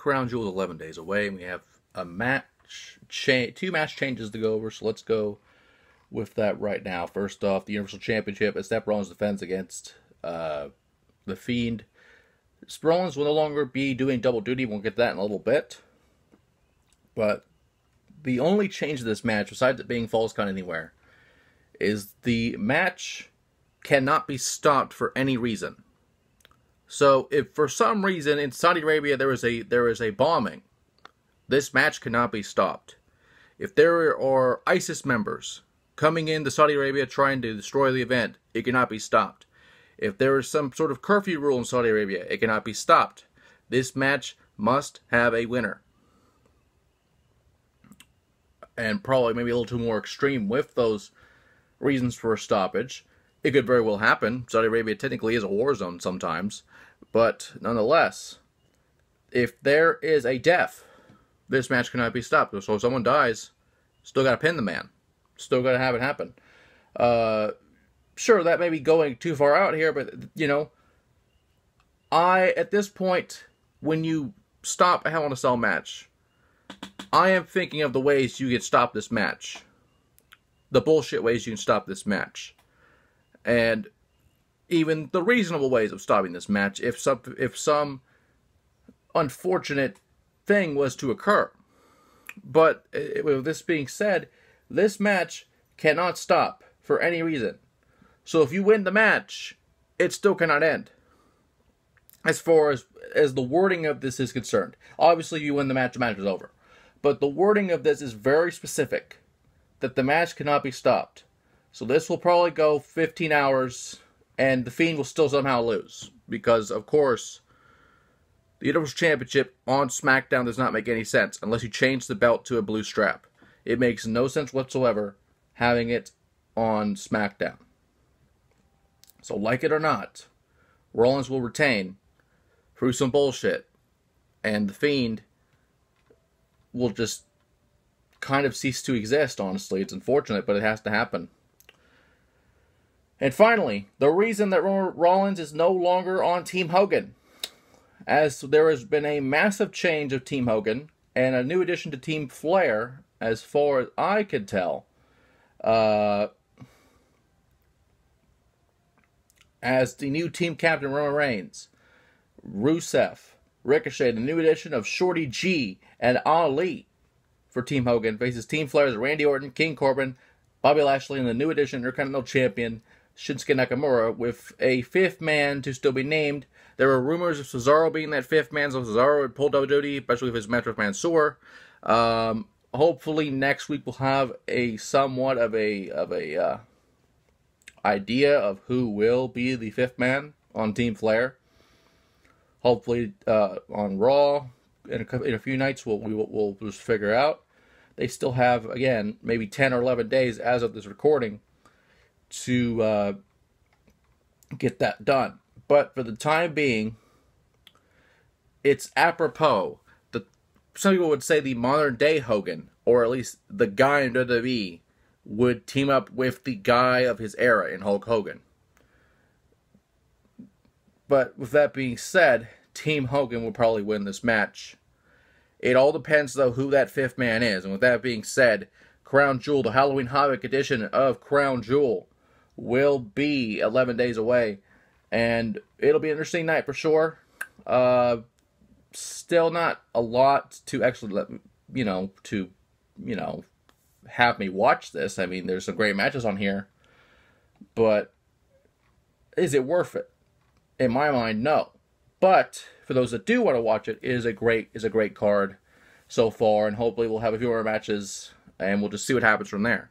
Crown Jewel is 11 days away, and we have a two match changes to go over, so let's go with that right now. First off, the Universal Championship, as Seth Rollins defends against The Fiend. Rollins will no longer be doing double duty, we'll get to that in a little bit. But the only change to this match, besides it being Falls Count Anywhere, is the match cannot be stopped for any reason. So, if for some reason in Saudi Arabia there is a bombing, this match cannot be stopped. If there are ISIS members coming into Saudi Arabia trying to destroy the event, it cannot be stopped. If there is some sort of curfew rule in Saudi Arabia, it cannot be stopped. This match must have a winner. And probably maybe a little too more extreme with those reasons for a stoppage. It could very well happen. Saudi Arabia technically is a war zone sometimes. But nonetheless, if there is a death, this match cannot be stopped. So if someone dies, still got to pin the man. Still got to have it happen. Sure, that may be going too far out here, but, you know, at this point, when you stop a Hell in a Cell match, I am thinking of the ways you can stop this match. The bullshit ways you can stop this match. And even the reasonable ways of stopping this match if some unfortunate thing was to occur. But with this being said, this match cannot stop for any reason. So if you win the match, it still cannot end. As far as the wording of this is concerned. Obviously, if you win the match is over. But the wording of this is very specific. That the match cannot be stopped. So this will probably go 15 hours, and The Fiend will still somehow lose. Because, of course, the Universal Championship on SmackDown does not make any sense unless you change the belt to a blue strap. It makes no sense whatsoever having it on SmackDown. So, like it or not, Rollins will retain through some bullshit, and The Fiend will just kind of cease to exist, honestly. It's unfortunate, but it has to happen. And finally, the reason that Rollins is no longer on Team Hogan, as there has been a massive change of Team Hogan and a new addition to Team Flair, as far as I could tell, as the new team captain Roman Reigns, Rusev, Ricochet, the new addition of Shorty G and Ali for Team Hogan faces Team Flair's Randy Orton, King Corbin, Bobby Lashley, and the new addition Intercontinental Champion Shinsuke Nakamura, with a fifth man to still be named. There were rumors of Cesaro being that fifth man, so Cesaro would pull WWE, especially with his match with Mansoor. Hopefully next week we'll have a somewhat of a idea of who will be the fifth man on Team Flair. Hopefully on Raw in a few nights we'll just figure out. They still have, again, maybe 10 or 11 days as of this recording to get that done. But for the time being, it's apropos. Some people would say the modern day Hogan, or at least the guy in WWE, would team up with the guy of his era in Hulk Hogan. But with that being said, Team Hogan will probably win this match. It all depends, though, who that fifth man is. And with that being said, Crown Jewel, the Halloween Havoc edition of Crown Jewel, will be 11 days away. And it'll be an interesting night for sure. Still not a lot to actually have me watch this. I mean, there's some great matches on here. But is it worth it? In my mind, no. But for those that do want to watch it, it is a great card so far, and hopefully we'll have a few more matches, and we'll just see what happens from there.